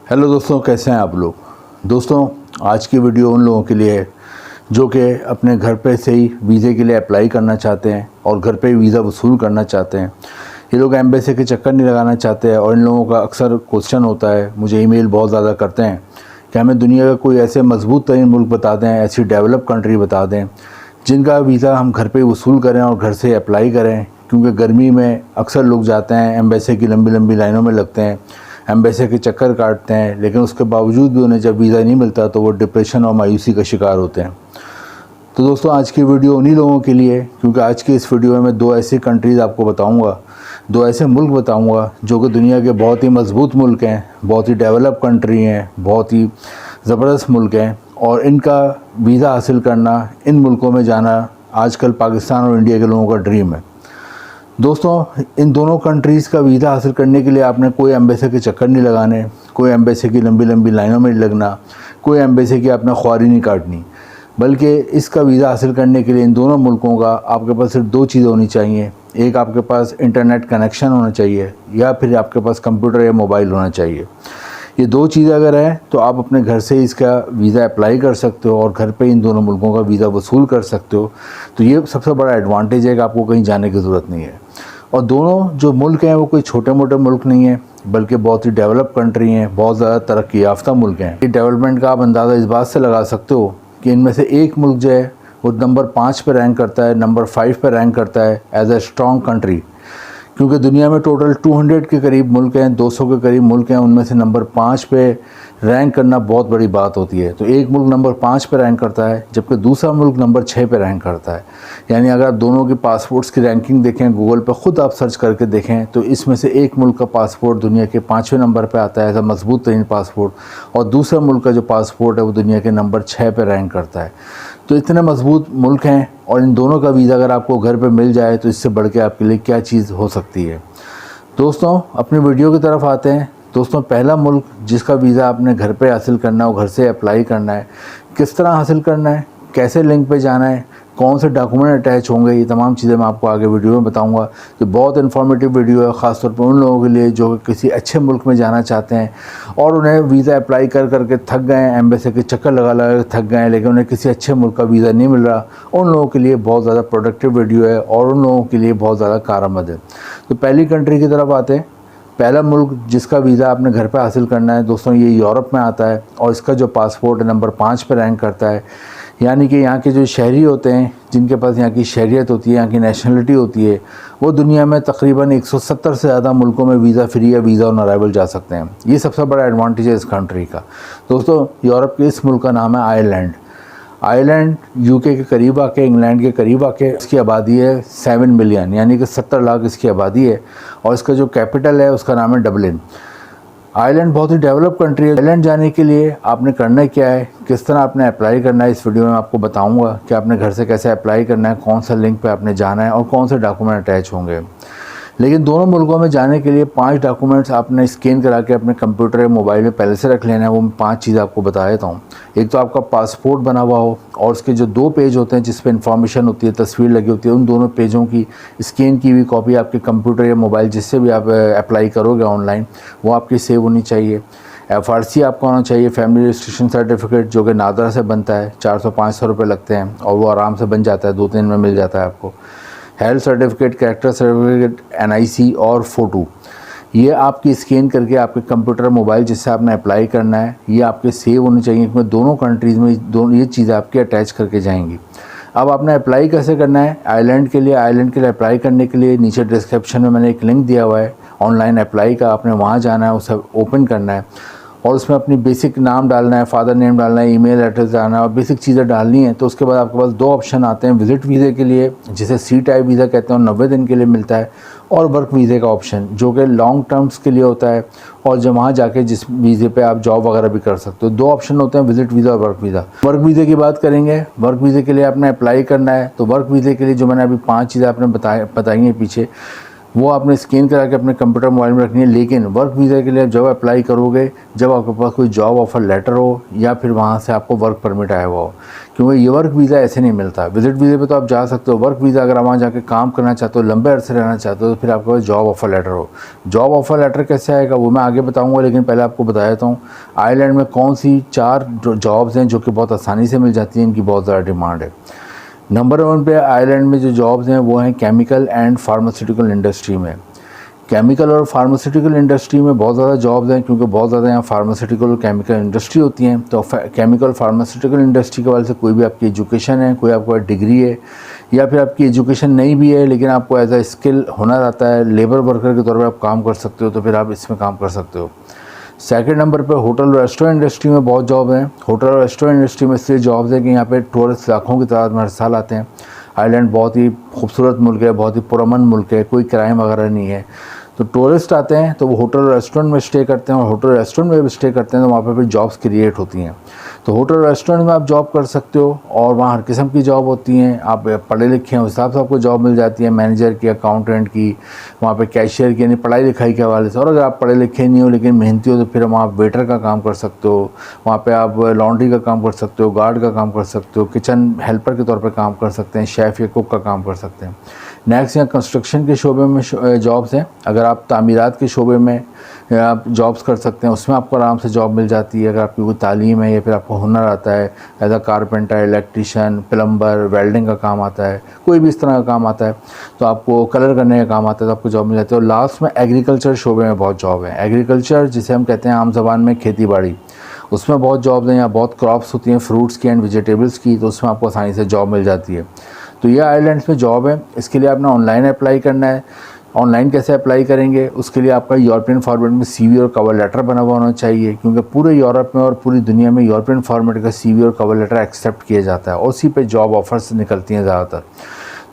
Hello दोस्तों, कैसे हैं आप लोग। दोस्तों, आज की वीडियो उन लोगों के लिए है जो कि अपने घर पे से ही वीज़े के लिए अप्लाई करना चाहते हैं और घर पे ही वीज़ा वसूल करना चाहते हैं। ये लोग एम्बेसी के चक्कर नहीं लगाना चाहते हैं। और इन लोगों का अक्सर क्वेश्चन होता है, मुझे ईमेल बहुत ज़्यादा करते हैं कि हमें दुनिया का कोई ऐसे मजबूत तरीन मुल्क बता दें, ऐसी डेवलप कंट्री बता दें जिनका वीज़ा हम घर पे वसूल करें और घर से अप्लाई करें। क्योंकि गर्मी में अक्सर लोग जाते हैं, एम्बेसी की लंबी लंबी लाइनों में लगते हैं, एम्बेसी के चक्कर काटते हैं, लेकिन उसके बावजूद भी उन्हें जब वीज़ा नहीं मिलता तो वो डिप्रेशन और मायूसी का शिकार होते हैं। तो दोस्तों, आज की वीडियो उन्हीं लोगों के लिए, क्योंकि आज की इस वीडियो में मैं दो ऐसी कंट्रीज़ आपको बताऊंगा, दो ऐसे मुल्क बताऊंगा जो कि दुनिया के बहुत ही मजबूत मुल्क हैं, बहुत ही डेवलप कंट्री हैं, बहुत ही ज़बरदस्त मुल्क हैं। और इनका वीज़ा हासिल करना, इन मुल्कों में जाना आजकल पाकिस्तान और इंडिया के लोगों का ड्रीम है। दोस्तों, इन दोनों कंट्रीज़ का वीज़ा हासिल करने के लिए आपने कोई एम्बेसी के चक्कर नहीं लगाने, कोई एम्बेसी की लंबी लंबी लाइनों में नहीं लगना, कोई एम्बेसी की आपने ख्वारी नहीं काटनी, बल्कि इसका वीज़ा हासिल करने के लिए इन दोनों मुल्कों का आपके पास सिर्फ दो चीज़ें होनी चाहिए। एक, आपके पास इंटरनेट कनेक्शन होना चाहिए, या फिर आपके पास कंप्यूटर या मोबाइल होना चाहिए। ये दो चीज़ें अगर हैं तो आप अपने घर से इसका वीज़ा अप्लाई कर सकते हो और घर पे इन दोनों मुल्कों का वीज़ा वसूल कर सकते हो। तो ये सबसे बड़ा एडवांटेज है कि आपको कहीं जाने की ज़रूरत नहीं है। और दोनों जो मुल्क हैं वो कोई छोटे मोटे मुल्क नहीं हैं, बल्कि बहुत ही डेवलप कंट्री हैं, बहुत ज़्यादा तरक्की याफ्ता मुल्क हैं। ये डेवलपमेंट का आप अंदाज़ा इस बात से लगा सकते हो कि इनमें से एक मुल्क जो है वो नंबर 5 पे रैंक करता है, नंबर 5 पे रैंक करता है एज ए स्ट्रॉन्ग कंट्री। क्योंकि दुनिया में टोटल 200 के करीब मुल्क हैं, 200 के करीब मुल्क हैं, उनमें से नंबर 5 पे रैंक करना बहुत बड़ी बात होती है। तो एक मुल्क नंबर 5 पे रैंक करता है, जबकि दूसरा मुल्क नंबर 6 पे रैंक करता है। यानी अगर आप दोनों की पासपोर्ट्स की रैंकिंग देखें, गूगल पर ख़ुद आप सर्च करके देखें, तो इसमें से एक मुल्क का पासपोर्ट दुनिया के 5वें नंबर पर आता है, ऐसा मजबूत तरीन पासपोर्ट, और दूसरा मुल्क का जो पासपोर्ट है वो दुनिया के नंबर 6 पे रैंक करता है। तो इतने मजबूत मुल्क हैं, और इन दोनों का वीज़ा अगर आपको घर पे मिल जाए तो इससे बढ़ के आपके लिए क्या चीज़ हो सकती है। दोस्तों, अपनी वीडियो की तरफ आते हैं। दोस्तों, पहला मुल्क जिसका वीज़ा आपने घर पे हासिल करना है और घर से अप्लाई करना है, किस तरह हासिल करना है, कैसे लिंक पे जाना है, कौन से डॉक्यूमेंट अटैच होंगे, ये तमाम चीज़ें मैं आपको आगे वीडियो में बताऊंगा। तो बहुत इन्फॉर्मेटिव वीडियो है, ख़ासतौर पर उन लोगों के लिए जो किसी अच्छे मुल्क में जाना चाहते हैं और उन्हें वीज़ा अप्लाई कर करके थक गए हैं, एम्बेसी के चक्कर लगा लगा थक गए हैं, लेकिन उन्हें किसी अच्छे मुल्क का वीज़ा नहीं मिल रहा। उन लोगों के लिए बहुत ज़्यादा प्रोडक्टिव वीडियो है और उन लोगों के लिए बहुत ज़्यादा कारआमद है। तो पहली कंट्री की तरफ आते हैं। पहला मुल्क जिसका वीज़ा आपने घर पे हासिल करना है दोस्तों, ये यूरोप में आता है और इसका जो पासपोर्ट है नंबर 5 पे रैंक करता है। यानी कि यहाँ के जो शहरी होते हैं, जिनके पास यहाँ की शहरियत होती है, यहाँ की नेशनलिटी होती है, वो दुनिया में तकरीबन 170 से ज़्यादा मुल्कों में वीज़ा फ्री या वीज़ा ऑन अराइवल जा सकते हैं। ये सबसे बड़ा एडवांटेज है इस कंट्री का। दोस्तों, यूरोप के इस मुल्क का नाम है आयरलैंड। आयरलैंड यूके के करीब आके, इंग्लैंड के करीब आके इसकी आबादी है 7 मिलियन, यानी कि 70 लाख इसकी आबादी है। और इसका जो कैपिटल है उसका नाम है डबलिन। आयरलैंड बहुत ही डेवलप कंट्री है। आयरलैंड जाने के लिए आपने करना क्या है, किस तरह आपने अप्लाई करना है, इस वीडियो में आपको बताऊंगा कि आपने घर से कैसे अप्लाई करना है, कौन सा लिंक पे आपने जाना है और कौन से डॉक्यूमेंट अटैच होंगे। लेकिन दोनों मुल्कों में जाने के लिए 5 डॉक्यूमेंट्स आपने स्कैन करा के अपने कंप्यूटर या मोबाइल में पहले से रख लेना है। वो मैं 5 चीज़ें आपको बता देता हूँ। एक तो आपका पासपोर्ट बना हुआ हो और उसके जो 2 पेज होते हैं जिस पे इन्फॉर्मेशन होती है, तस्वीर लगी होती है, उन दोनों पेजों की स्कैन की हुई कॉपी आपके कंप्यूटर या मोबाइल जिससे भी आप अप्लाई करोगे ऑनलाइन, वो आपकी सेव होनी चाहिए। FRC आपका होना चाहिए, फैमिली रजिस्ट्रेशन सर्टिफिकेट, जो कि नादरा से बनता है, 400-500 रुपये लगते हैं और वो आराम से बन जाता है, 2 दिन में मिल जाता है आपको। Health certificate, character certificate, NIC और फ़ोटो, ये आपकी स्कैन करके आपके कंप्यूटर मोबाइल जिससे आपने अप्लाई करना है, ये आपके सेव होने चाहिए। क्योंकि दोनों कंट्रीज़ में दोनों ये चीज़ें आपकी अटैच करके जाएंगी। अब आपने अप्लाई कैसे करना है आयरलैंड के लिए। आयरलैंड के लिए अप्लाई करने के लिए नीचे डिस्क्रिप्शन में मैंने एक लिंक दिया हुआ है ऑनलाइन अप्लाई का। आपने वहाँ जाना है, उसे ओपन करना है और उसमें अपनी बेसिक नाम डालना है, फादर नेम डालना है, ईमेल एड्रेस डालना है और बेसिक चीज़ें डालनी है। तो उसके बाद आपके पास 2 ऑप्शन आते हैं, विज़िट वीज़े के लिए जिसे C टाइप वीज़ा कहते हैं और 90 दिन के लिए मिलता है, और वर्क वीज़े का ऑप्शन जो कि लॉन्ग टर्म्स के लिए होता है और जब वहाँ जाके जिस वीज़े पे आप जॉब वगैरह भी कर सकते हो। 2 ऑप्शन होते हैं, विज़िट वीज़ा और वर्क वीज़ा। वर्क वीज़े की बात करेंगे। वर्क वीज़े के लिए आपने अप्लाई करना है तो वर्क वीज़े के लिए जो मैंने अभी 5 चीज़ें आपने बताई हैं पीछे, वो आपने स्कैन करा के अपने कंप्यूटर मोबाइल में रखनी है। लेकिन वर्क वीज़ा के लिए जब अप्लाई करोगे, जब आपके पास कोई जॉब ऑफर लेटर हो या फिर वहाँ से आपको वर्क परमिट आया हुआ हो, क्योंकि ये वर्क वीज़ा ऐसे नहीं मिलता। विजिट वीज़े पे तो आप जा सकते हो, वर्क वीज़ा अगर आप वहाँ जाके काम करना चाहते हो, लंबे अरसे रहना चाहते हो, तो फिर आपके पास जॉब ऑफर लेटर हो। जॉब ऑफर लेटर कैसे आएगा वो मैं आगे बताऊँगा, लेकिन पहले आपको बता देता हूँ आयरलैंड में कौन सी 4 जॉब्स हैं जो कि बहुत आसानी से मिल जाती हैं, इनकी बहुत ज़्यादा डिमांड है। नंबर 1 पे आयरलैंड में जो जॉब्स हैं वो हैं केमिकल एंड फार्मास्यूटिकल इंडस्ट्री में। केमिकल और फार्मास्यूटिकल इंडस्ट्री में बहुत ज़्यादा जॉब्स हैं, क्योंकि बहुत ज़्यादा यहाँ फार्मास्यूटिकल और केमिकल इंडस्ट्री होती हैं। तो केमिकल फार्मास्यूटिकल इंडस्ट्री के वाले से कोई भी आपकी एजुकेशन है, कोई आपका डिग्री है, या फिर आपकी एजुकेशन नहीं भी है लेकिन आपको एज अ स्किल हुनर आता है, लेबर वर्कर के तौर पर आप काम कर सकते हो, तो फिर आप इसमें काम कर सकते हो। सेकंड नंबर पर होटल रेस्टोरेंट इंडस्ट्री में बहुत जॉब हैं। होटल रेस्टोरेंट इंडस्ट्री में इसलिए जॉब्स है कि यहाँ पे टूरिस्ट लाखों की तादाद में हर साल आते हैं। आयरलैंड बहुत ही खूबसूरत मुल्क है, बहुत ही पुरअमन मुल्क है, कोई क्राइम वगैरह नहीं है। तो टूरिस्ट आते हैं तो वो होटल रेस्टोरेंट में स्टे करते हैं, और होटल रेस्टोरेंट में भी स्टे करते हैं, तो वहाँ पर फिर जॉब्स क्रिएट होती हैं। तो होटल रेस्टोरेंट में आप जॉब कर सकते हो, और वहाँ हर किस्म की जॉब होती हैं। आप पढ़े लिखे हैं उस हिसाब से आपको जॉब मिल जाती है, मैनेजर की, अकाउंटेंट की, वहाँ पे कैशियर की, यानी पढ़ाई लिखाई के हवाले से। और अगर आप पढ़े लिखे नहीं हो लेकिन मेहनती हो तो फिर वहाँ आप वेटर का काम कर सकते हो, वहाँ पे आप लॉन्ड्री का काम कर सकते हो, गार्ड का काम कर सकते हो, किचन हेल्पर के तौर पर काम कर सकते हैं, शेफ़ या कुक का काम कर सकते हैं। नेक्स्ट यहाँ कंस्ट्रक्शन के शोबे में जॉब्स हैं। अगर आप तामीरात के शोबे में आप जॉब्स कर सकते हैं, उसमें आपको आराम से जॉब मिल जाती है। अगर आपकी कोई तालीम है या फिर आपको हुनर आता है, as a carpenter, electrician, plumber, welding का काम आता है, कोई भी इस तरह का काम आता है, तो आपको कलर करने का काम आता है, तो आपको जॉब मिल जाती है। और लास्ट में एग्रीकल्चर शोबे में बहुत जॉब है। एग्रीकल्चर जिसे हम कहते हैं आम ज़बान में खेती बाड़ी, उसमें बहुत जॉब्स हैं। यहाँ बहुत क्रॉप्स होती हैं फ्रूट्स की एंड वेजिटेबल्स की, तो उसमें आपको आसानी से जॉब मिल जाती है। तो ये आयरलैंड्स में जॉब है। इसके लिए आपने ऑनलाइन अप्लाई करना है। ऑनलाइन कैसे अप्लाई करेंगे, उसके लिए आपका यूरोपियन फॉर्मेट में सीवी और कवर लेटर बना हुआ होना चाहिए, क्योंकि पूरे यूरोप में और पूरी दुनिया में यूरोपियन फॉर्मेट का सीवी और कवर लेटर एक्सेप्ट किया जाता है, और उसी पे जॉब ऑफर्स निकलती हैं ज़्यादातर।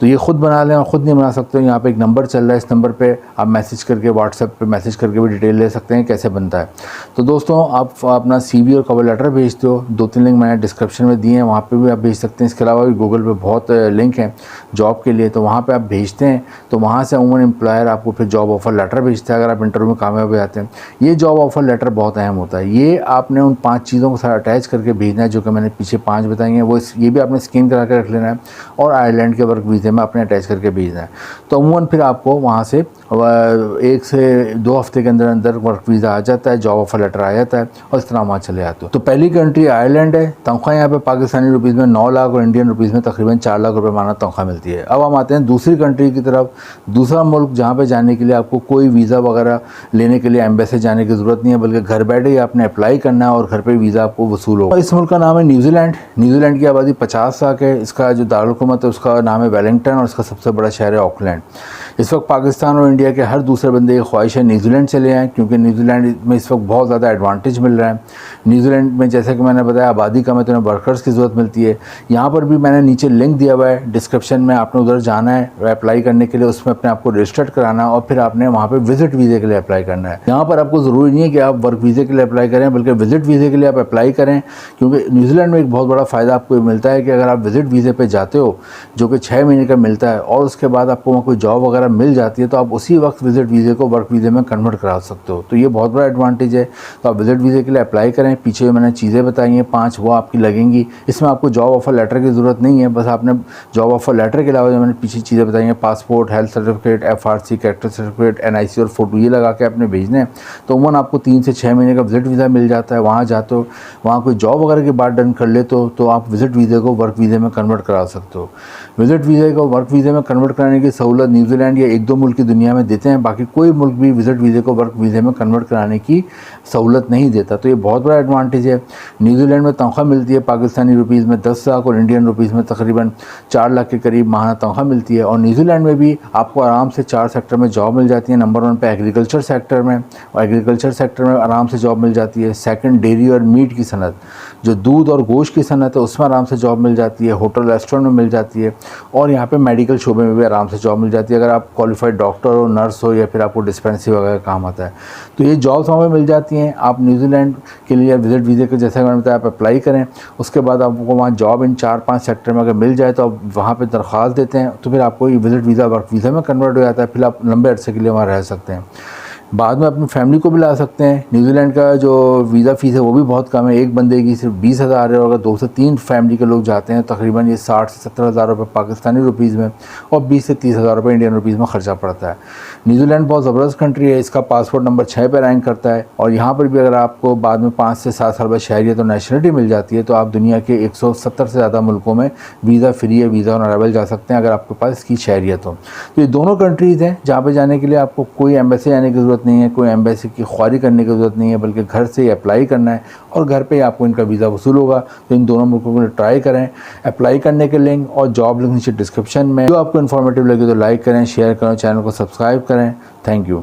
तो ये ख़ुद बना लें, और ख़ुद नहीं बना सकते हो, यहाँ पे एक नंबर चल रहा है, इस नंबर पे आप मैसेज करके, व्हाट्सएप पे मैसेज करके भी डिटेल ले सकते हैं कैसे बनता है। तो दोस्तों आप अपना सीवी और कवर लेटर भेजते हो, 2-3 लिंक मैंने डिस्क्रिप्शन में दिए हैं, वहाँ पे भी आप भेज सकते हैं। इसके अलावा भी गूगल पे बहुत लिंक हैं जॉब के लिए, तो वहाँ पर आप भेजते हैं, तो वहाँ से अमूमन एम्प्लॉयर आपको फिर जॉब ऑफ़र लेटर भेजता है अगर आप इंटरव्यू में कामयाब हो जाते हैं। ये जॉब ऑफ़र लेटर बहुत अहम होता है। ये आपने उन 5 चीज़ों को सारा अटैच करके भेजना है जो कि मैंने पीछे 5 बताई हैं, वो ये भी आपने स्कैन करा के रख लेना है, और आयरलैंड के वर्क वीज़े में आपने अटैच करके भेजना है। तो अमूमन फिर आपको वहाँ से 1 से 2 हफ्ते के अंदर अंदर वर्क वीज़ा आ जाता है, जॉब ऑफर लेटर आ जाता है, और इस तरह वहाँ चले आते हो। तो पहली कंट्री आयरलैंड है। तनख्वाह यहाँ पे पाकिस्तानी रुपीज़ में 9 लाख और इंडियन रुपीज़ में तकरीबन 4 लाख रुपये माना तनख्वाह मिलती है। अब हम आते हैं दूसरी कंट्री की तरफ। दूसरा मुल्क जहाँ पे जाने के लिए आपको कोई वीज़ा वगैरह लेने के लिए एम्बेसी जाने की ज़रूरत नहीं है, बल्कि घर बैठे ही आपने अप्लाई करना है और घर पर वीज़ा आपको वसूल होगा। इस मुल्क का नाम है न्यूजीलैंड। न्यूजीलैंड की आबादी 50 लाख है। इसका जो दारुलहुकूमत है उसका नाम है वेलिंगटन, और इसका सबसे बड़ा शहर है ऑकलैंड। इस वक्त पाकिस्तान और इंडिया के हर दूसरे बंदे की ख्वाहिश है न्यूजीलैंड चले आएँ, क्योंकि न्यूजीलैंड में इस वक्त बहुत ज़्यादा एडवांटेज मिल रहा है। न्यूजीलैंड में जैसे कि मैंने बताया आबादी कम है, तो उन्हें वर्कर्स की ज़रूरत मिलती है। यहाँ पर भी मैंने नीचे लिंक दिया हुआ है डिस्क्रिप्शन में, आपने उधर जाना है अप्लाई करने के लिए, उसमें अपने आपको रजिस्टर्ड कराना है, और फिर आपने वहाँ पर विजिट वीज़े के लिए अप्लाई करना है। यहाँ पर आपको ज़रूरी नहीं है कि आप वर्क वीज़े के लिए अप्लाई करें, बल्कि विजिट वीज़े के लिए आप अप्लाई करें, क्योंकि न्यूजीलैंड में एक बहुत बड़ा फ़ायदा आपको मिलता है कि अगर आप विजिट वीज़े पर जाते हो, जो कि 6 महीने का मिलता है, और उसके बाद आपको वहाँ कोई जॉब वगैरह मिल जाती है, तो आप उसी वक्त विजिट वीज़े को वर्क वीज़े में कन्वर्ट करा सकते हो। तो ये बहुत बड़ा एडवांटेज है। तो आप विजिट वीज़े के लिए अप्लाई करें। पीछे मैंने चीज़ें बताई हैं 5, वो आपकी लगेंगी। इसमें आपको जॉब ऑफर लेटर की ज़रूरत नहीं है, बस आपने जॉब ऑफर लेटर के अलावा जो मैंने पीछे चीज़ें बताई हैं, passport, health certificate, FRC, character certificate, NIC और फ़ोटो, ये लगा के आपने भेजने हैं। तो उमूमन आपको 3 से 6 महीने का विजिट वीज़ा मिल जाता है। वहाँ जाते हो, वहाँ कोई जॉब वगैरह की बात डन कर लेते हो, तो आप विजिट वीज़े को वर्क वीज़े में कन्वर्ट करा सकते हो। विजिट वीज़े को वर्क वीज़े में कन्वर्ट कराने की सहूलत न्यूजीलैंड या 1-2 मुल्क की दुनिया में देते हैं, बाकी कोई मुल्क भी विजिट वीज़े को वर्क वीज़े में कन्वर्ट कराने की सहूलत नहीं देता। तो ये बहुत बड़ा एडवांटेज है। न्यूजीलैंड में तनख्वाह मिलती है पाकिस्तानी रुपीज़ में 10 लाख और इंडियन रुपीज़ में तकरीबन 4 लाख के करीब माहाना तनख्वाह मिलती है। और न्यूजीलैंड में भी आपको आराम से 4 सेक्टर में जॉब मिल जाती है। नंबर 1 पे एग्रीकल्चर सेक्टर में, और एग्रीकल्चर सेक्टर में आराम से जॉब मिल जाती है। सेकंड, डेयरी और मीट की सनत, जो दूध और गोश्त की सनत है, उसमें आराम से जॉब मिल जाती है। होटल रेस्टोरेंट में मिल जाती है, और यहाँ पे मेडिकल शोबे में भी आराम से जॉब मिल जाती है। अगर आप आप क्वालिफाइड डॉक्टर हो, नर्स हो, या फिर आपको डिस्पेंसरी वगैरह काम आता है। तो ये जॉब्स वहाँ पे मिल जाती हैं। आप न्यूजीलैंड के लिए विजिट वीज़े के जैसे मैंने बताया आप अप्लाई करें, उसके बाद आपको वहाँ जॉब इन 4-5 सेक्टर में अगर मिल जाए तो आप वहाँ पे दरख्वास्त देते हैं, तो फिर आपको ये विजिट वीज़ा वर्क वीज़ा में कन्वर्ट हो जाता है। फिर आप लंबे अरसे के लिए वहाँ रह सकते हैं। बाद में अपनी फैमिली को भी ला सकते हैं। न्यूजीलैंड का जो वीज़ा फ़ीस है वो भी बहुत कम है, एक बंदे की सिर्फ 20,000 है, और अगर 2 से 3 फैमिली के लोग जाते हैं तकरीबन ये 60 से 70,000 रुपये पाकिस्तानी रुपीज़ में और 20 से 30,000 रुपये इंडियन रुपीज़ में ख़र्चा पड़ता है। न्यूजीलैंड बहुत ज़बरदस्त कंट्री है, इसका पासपोर्ट नंबर 6 पे रैंक करता है, और यहाँ पर भी अगर आपको बाद में 5 से 7 साल बाद शहरियत और नेशनलिटी मिल जाती है तो आप दुनिया के 170 से ज़्यादा मुल्कों में वीज़ा फ्री है, वीज़ा ऑन अराइवल जा सकते हैं अगर आपके पास इसकी शहरियत हो। तो ये दोनों कंट्रीज़ हैं जहाँ पे जाने के लिए आपको कोई एम्बेसी जाने की ज़रूरत नहीं है, कोई एम्बेसी की ख्वारी करने की ज़रूरत नहीं है, बल्कि घर से ही अप्लाई करना है और घर पे ही आपको इनका वीज़ा वसूल होगा। तो इन दोनों मुल्कों के लिए ट्राई करें। अप्लाई करने के लिंक और जॉब लिंक नीचे डिस्क्रिप्शन में। जो आपको इन्फॉर्मेटिव लगे तो लाइक करें, शेयर करें, चैनल को सब्सक्राइब करें। Thank you.